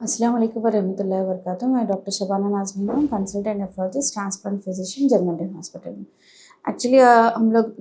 अस्सलाम वालेकुम वरहमतुल्लाहि वबरकातुहू। मैं डॉक्टर शबाना नाज़नीन हूँ, consultant nephrologist, transplant physician, general hospital में। एक्चुअली हम लोग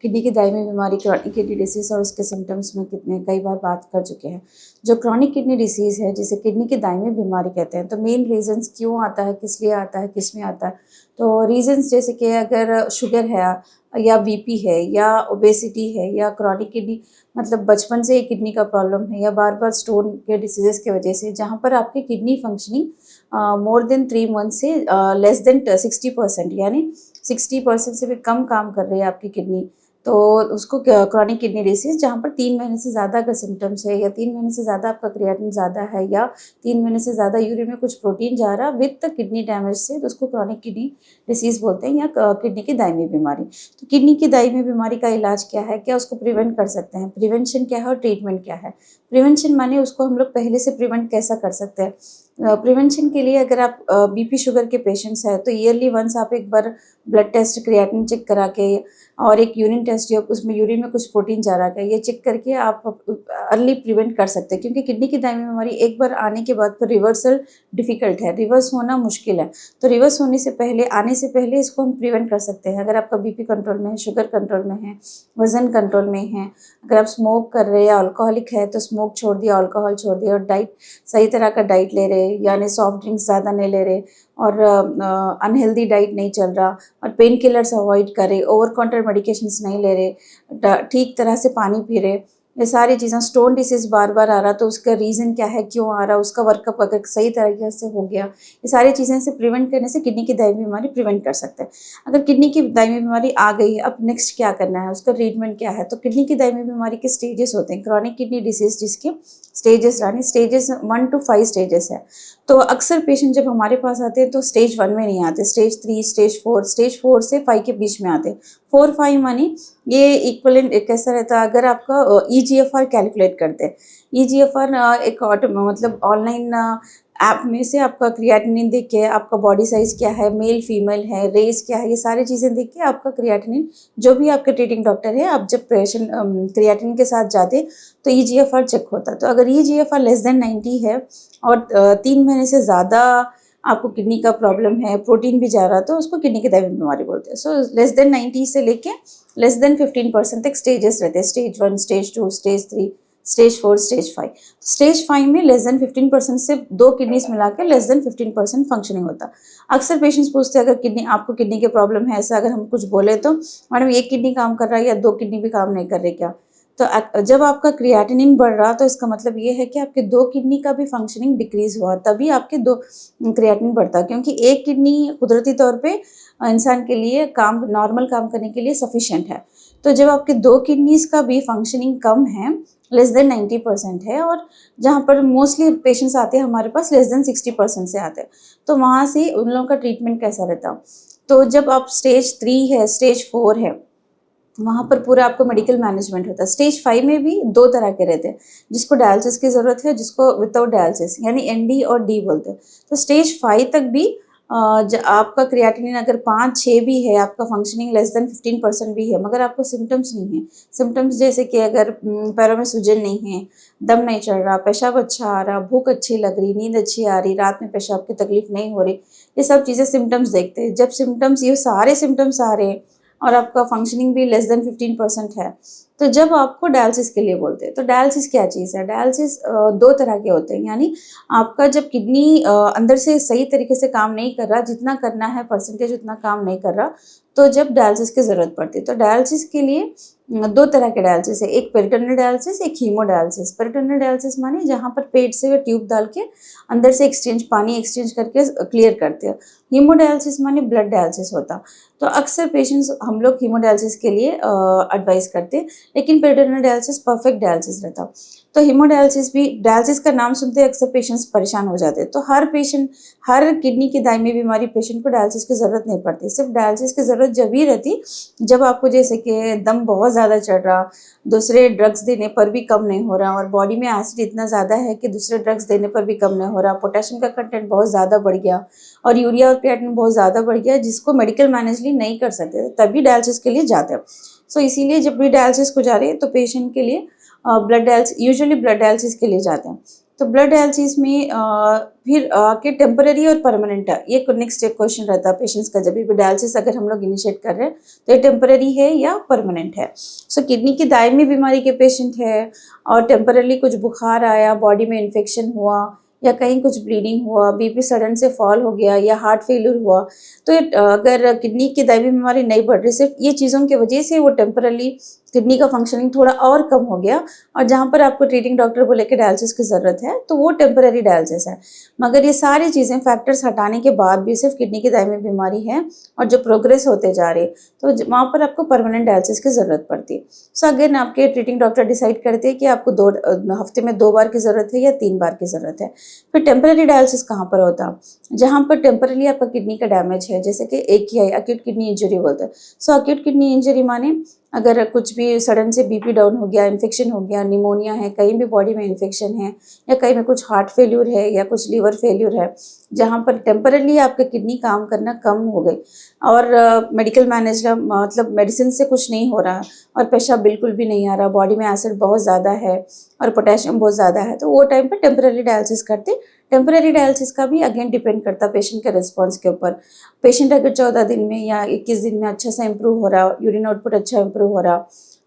किडनी की दायमी बीमारी, क्रॉनिक किडनी डिसीज़ और उसके सिम्टम्स में कितने कई बार बात कर चुके हैं। जो क्रॉनिक किडनी डिसीज़ है, जिसे किडनी की दायमी बीमारी कहते हैं, तो मेन रीज़न्स क्यों आता है, किस लिए आता है, किस में आता है। तो रीज़न्स जैसे कि अगर शुगर है या बीपी है या ओबेसिटी है या क्रॉनिक किडनी मतलब बचपन से ही किडनी का प्रॉब्लम है या बार बार स्टोन के डिसीजेस की वजह से, जहाँ पर आपकी kidney functioning more than 3 month से लेस देन 60% यानी 60% से भी कम काम कर रही है आपकी किडनी, तो उसको क्रॉनिक किडनी डिसीज। जहाँ पर 3 महीने से ज़्यादा का सिम्टम्स है या 3 महीने से ज़्यादा आपका क्रिएटिन ज़्यादा है या 3 महीने से ज़्यादा यूरिन में कुछ प्रोटीन जा रहा विद किडनी डैमेज से, तो उसको क्रॉनिक किडनी डिसीज बोलते हैं या किडनी की दायमी बीमारी। तो किडनी की दायमी बीमारी का इलाज क्या है, क्या उसको प्रिवेंट कर सकते हैं, प्रिवेंशन क्या है और ट्रीटमेंट क्या है। प्रिवेंशन माने उसको हम लोग पहले से प्रिवेंट कैसा कर सकते हैं। प्रिवेंशन के लिए अगर आप बीपी शुगर के पेशेंट्स हैं तो ईयरली वंस आप एक बार ब्लड टेस्ट क्रिएटिन चेक करा के और एक यूरिन टेस्ट जो उसमें यूरिन में कुछ प्रोटीन जा रहा है ये चेक करके आप अर्ली प्रिवेंट कर सकते हैं, क्योंकि किडनी की दायमी बीमारी एक बार आने के बाद फिर रिवर्सल डिफिकल्ट है, रिवर्स होना मुश्किल है। तो रिवर्स होने से पहले, आने से पहले इसको हम प्रिवेंट कर सकते हैं। अगर आपका बीपी कंट्रोल में है, शुगर कंट्रोल में है, वजन कंट्रोल में है, अगर आप स्मोक कर रहे हैं या अल्कोहलिक है तो स्मोक छोड़ दिया, अल्कोहल छोड़ दिया, और डाइट सही तरह का डाइट ले रहे, यानी सॉफ्ट ड्रिंक्स ज़्यादा नहीं ले रहे और अनहेल्दी डाइट नहीं चल रहा और पेन किलर्स अवॉइड करें, ओवर काउंटर मेडिकेशंस नहीं ले रहे, ठीक तरह से पानी पी रहे, ये सारी चीज़ें। स्टोन डिसीज़ बार बार आ रहा तो उसका रीज़न क्या है, क्यों आ रहा, उसका वर्कअप अगर सही तरीके से हो गया, ये सारी चीज़ें से प्रिवेंट करने से किडनी की दायमी बीमारी प्रिवेंट कर सकते हैं। अगर किडनी की दायमी बीमारी आ गई है, अब नेक्स्ट क्या करना है, उसका ट्रीटमेंट क्या है। तो किडनी की दायमी बीमारी के स्टेजेस होते हैं। क्रॉनिक किडनी डिसीज़ जिसके stages Rani stages 1 to 5 stages है। तो अक्सर पेशेंट जब हमारे पास आते हैं तो स्टेज 1 में नहीं आते, स्टेज 3, स्टेज 4 से 5 के बीच में आते हैं। 4-5 मानी ये इक्वलेंट कैसा रहता है, अगर आपका ईजीएफआर कैलकुलेट करते हैं। ईजीएफआर एक मतलब ऑनलाइन ऐप में से आपका क्रिएटिनिन देख के, आपका बॉडी साइज क्या है, मेल फीमेल है, रेस क्या है, ये सारी चीज़ें देख के आपका क्रिएटिनिन, जो भी आपके ट्रीटिंग डॉक्टर है, आप जब पेशेंट क्रिएटिनिन के साथ जाते तो ईजीएफआर चेक होता है। तो अगर ईजीएफआर लेस देन 90 है और 3 महीने से ज़्यादा आपको किडनी का प्रॉब्लम है, प्रोटीन भी जा रहा तो उसको किडनी की दायमी बीमारी बोलते हैं। सो लेस देन 90 से लेके लेस देन 15% तक स्टेजेस रहते हैं, stage 1, stage 2, stage 3, stage 4, stage 5। Stage 5 में लेस देन 15% से 2 किडनीज मिला के लेस देन 15% फंक्शनिंग होता। अक्सर पेशेंट्स पूछते हैं अगर आपको किडनी के प्रॉब्लम है, ऐसा अगर हम कुछ बोले तो मैडम एक किडनी काम कर रहा है या 2 किडनी भी काम नहीं कर रहे क्या। तो जब आपका क्रिएटिनिन बढ़ रहा तो इसका मतलब ये है कि आपके 2 किडनी का भी फंक्शनिंग डिक्रीज हुआ, तभी आपके 2 क्रिएटिनिन बढ़ता, क्योंकि एक किडनी कुदरती तौर पे इंसान के लिए काम नॉर्मल काम करने के लिए सफिशिएंट है। तो जब आपके 2 किडनीज का भी फंक्शनिंग कम है, लेस देन 90% है, और जहाँ पर मोस्टली पेशेंट्स आते हैं हमारे पास लेस देन 60% से आते हैं, तो वहाँ से उन लोगों का ट्रीटमेंट कैसा रहता। तो जब आप स्टेज 3 है, स्टेज 4 है, वहाँ पर पूरा आपको मेडिकल मैनेजमेंट होता है। स्टेज 5 में भी 2 तरह के रहते हैं, जिसको डायलिसिस की ज़रूरत है, जिसको विदाउट डायलिसिस यानी एनडी और डी बोलते हैं। तो स्टेज 5 तक भी आपका क्रिएटिनिन अगर 5-6 भी है, आपका फंक्शनिंग लेस देन 15% भी है, मगर आपको सिम्टम्स नहीं है, सिम्टम्स जैसे कि अगर पैरों में सूजन नहीं है, दम नहीं चढ़ रहा, पेशाब अच्छा आ रहा, भूख अच्छी लग रही, नींद अच्छी आ रही, रात में पेशाब की तकलीफ नहीं हो रही, ये सब चीज़ें सिम्टम्स देखते हैं। जब सिम्टम्स, ये सारे सिम्टम्स आ रहे हैं और आपका फंक्शनिंग भी लेस देन 15% है, तो जब आपको डायलिसिस के लिए बोलते हैं। तो डायलिसिस क्या चीज़ है, डायलिसिस 2 तरह के होते हैं, यानी आपका जब किडनी अंदर से सही तरीके से काम नहीं कर रहा, जितना करना है परसेंटेज उतना काम नहीं कर रहा, तो जब डायलिसिस की ज़रूरत पड़ती है। तो डायलिसिस के लिए 2 तरह के डायलिसिस है, एक पेरिटोनियल डायलिसिस, एक हीमोडायलिसिस। पेरिटोनियल डायलिसिस माने जहाँ पर पेट से ट्यूब डाल के अंदर से पानी एक्सचेंज करके क्लियर करते हैं। हीमोडायलिसिस माने ब्लड डायलिसिस होता। तो अक्सर पेशेंट्स हम लोग हीमोडायलिसिस के लिए एडवाइस करते हैं, लेकिन पेरिटोनियल डायलिसिस परफेक्ट डायलिसिस रहता। तो हीमोडायलिसिस भी, डायलिसिस का नाम सुनते ही अक्सर पेशेंट्स परेशान हो जाते हैं। तो हर किडनी की दायमी बीमारी पेशेंट को डायलिसिस की ज़रूरत नहीं पड़ती। सिर्फ डायलिसिस की ज़रूरत जब ही रहती जब आपको जैसे कि दम बहुत ज़्यादा चढ़ रहा, दूसरे ड्रग्स देने पर भी कम नहीं हो रहा, और बॉडी में एसिड इतना ज़्यादा है कि दूसरे ड्रग्स देने पर भी कम नहीं हो रहा, पोटेशियम का कंटेंट बहुत ज़्यादा बढ़ गया और यूरिया और क्रिएटिनिन बहुत ज़्यादा बढ़ गया, जिसको मेडिकल मैनेजली नहीं कर सकते, तभी डायलिसिस के लिए जाते हैं। सो इसीलिए जब भी डायलिसिस को जा रहे हैं तो पेशेंट के लिए यूजुअली ब्लड डायलिसिस के लिए जाते हैं। तो ब्लड डायलिसिस में फिर के टेम्पररी और परमानेंट है, ये नेक्स्ट एक क्वेश्चन रहता है पेशेंट्स का, जब भी डायलिसिस अगर हम लोग इनिशिएट कर रहे हैं तो ये टेम्पररी है या परमानेंट है। सो किडनी की दायमी बीमारी के पेशेंट है और टेम्पररी कुछ बुखार आया, बॉडी में इन्फेक्शन हुआ या कहीं कुछ ब्लीडिंग हुआ, बीपी सडन से फॉल हो गया या हार्ट फेलियर हुआ, तो अगर किडनी की दायमी बीमारी नहीं बढ़ रही, सिर्फ ये चीज़ों की वजह से वो टेम्परली किडनी का फंक्शनिंग थोड़ा और कम हो गया और जहाँ पर आपको ट्रीटिंग डॉक्टर बोले कि डायलिसिस की ज़रूरत है, तो वो टेम्पररी डायलिसिस है। मगर ये सारी चीज़ें फैक्टर्स हटाने के बाद भी सिर्फ किडनी की दायमी बीमारी है और जो प्रोग्रेस होते जा रही, तो वहाँ पर आपको परमानेंट डायलिसिस की ज़रूरत पड़ती है। सो अगेन आपके ट्रीटिंग डॉक्टर डिसाइड करते हैं कि आपको हफ्ते में 2 बार की ज़रूरत है या 3 बार की ज़रूरत है। फिर टेम्पररी डायलिसिस कहाँ पर होता है? जहाँ पर टेम्परली आपका किडनी का डैमेज है, जैसे कि AKI, अक्यूट किडनी इंजरी बोलते हैं। सो अक्यूट किडनी इंजरी माने अगर कुछ भी सडन से बीपी डाउन हो गया, इन्फेक्शन हो गया, निमोनिया है, कहीं भी बॉडी में इन्फेक्शन है या कहीं में कुछ हार्ट फेल्यूर है या कुछ लीवर फेल्यूर है, जहाँ पर टेम्परली आपका किडनी काम करना कम हो गई और मेडिकल मैनेजर मतलब मेडिसिन से कुछ नहीं हो रहा और पेशाब बिल्कुल भी नहीं आ रहा, बॉडी में एसिड बहुत ज़्यादा है और पोटेशियम बहुत ज़्यादा है, तो वो टाइम पर टेम्पररी डायलिसिस करते। टेम्पररी डायलिसिस का भी अगेन डिपेंड करता है पेशेंट के रिस्पॉन्स के ऊपर। पेशेंट अगर 14 दिन में या 21 दिन में अच्छा सा इम्प्रूव हो रहा, यूरिन आउटपुट अच्छा इम्प्रूव हो रहा,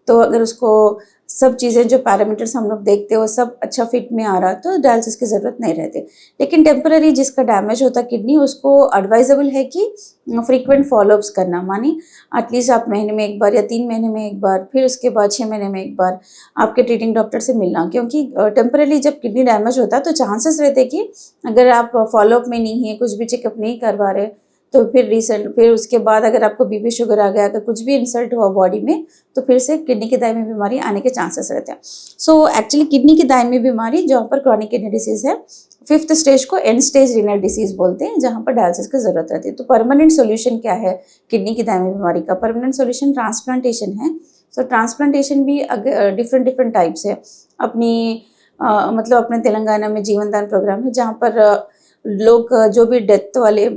तो अगर उसको सब चीज़ें जो पैरामीटर्स हम लोग देखते हैं वो सब अच्छा फिट में आ रहा, तो डायलिसिस की ज़रूरत नहीं रहती। लेकिन टेम्पररी जिसका डैमेज होता किडनी, उसको एडवाइजेबल है कि फ्रीक्वेंट फॉलोअप्स करना, मानी एटलीस्ट आप महीने में 1 बार या 3 महीने में 1 बार, फिर उसके बाद 6 महीने में 1 बार आपके ट्रीटिंग डॉक्टर से मिलना, क्योंकि टेम्पररी जब किडनी डैमेज होता है तो चांसेस रहते हैं कि अगर आप फॉलोअप में नहीं है, कुछ भी चेकअप नहीं करवा रहे, तो फिर उसके बाद अगर आपको बीपी शुगर आ गया, अगर कुछ भी इंसल्ट हुआ बॉडी में, तो फिर से किडनी की दायमी बीमारी आने के चांसेस रहते हैं। सो एक्चुअली किडनी की दायमी बीमारी जहाँ पर क्रॉनिक किडनी डिसीज है, 5th स्टेज को एंड स्टेज रीनल डिसीज बोलते हैं, जहाँ पर डायलिसिस की जरूरत रहती है। तो परमानेंट सोल्यूशन क्या है किडनी की दायमी बीमारी का? परमानेंट सोल्यूशन ट्रांसप्लांटेशन है। सो ट्रांसप्लांटेशन भी डिफरेंट टाइप्स है। मतलब अपने तेलंगाना में जीवन दान प्रोग्राम है, जहाँ पर लोग जो भी डेथ वाले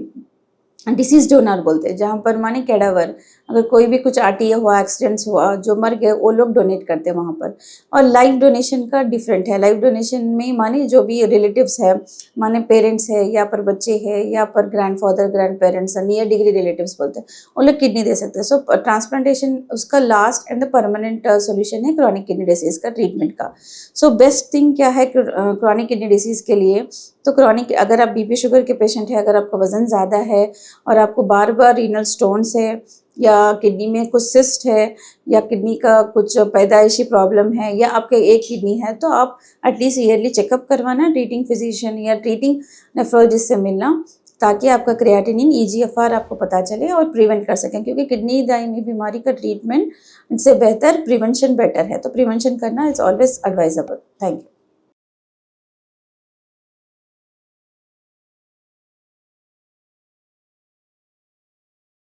डिसीज डोनर बोलते हैं, जहाँ पर माने कैडावर, अगर कोई भी कुछ आरटीए हुआ, एक्सीडेंट्स हुआ, जो मर गए, वो लोग डोनेट करते हैं वहाँ पर। और लाइफ डोनेशन का डिफरेंट है। लाइफ डोनेशन में माने जो भी रिलेटिव्स है, माने पेरेंट्स है या पर बच्चे है या पर grandfather, grand parents, near degree relatives बोलते हैं, वो लोग किडनी दे सकते हैं। सो ट्रांसप्लांटेशन उसका last and the permanent solution है क्रॉनिक किडनी डिसीज का ट्रीटमेंट का। सो बेस्ट थिंग क्या है क्रॉनिक किडनी डिसीज के लिए? तो क्रॉनिक, अगर आप बीपी शुगर के पेशेंट है, अगर आपका वजन ज़्यादा है और आपको बार बार रीनल स्टोन्स है या किडनी में कुछ सिस्ट है या किडनी का कुछ पैदाइशी प्रॉब्लम है या आपके एक किडनी है, तो आप एटलीस्ट ईयरली चेकअप करवाना ट्रीटिंग फिजिशियन या ट्रीटिंग नेफ्रोलॉजिस्ट से मिलना, ताकि आपका क्रिएटिनिन, EGFR आपको पता चले और प्रिवेंट कर सकें, क्योंकि किडनी दायमी बीमारी का ट्रीटमेंट से बेहतर प्रिवेंशन बेटर है। तो प्रिवेंशन करना is always advisable. Thank you.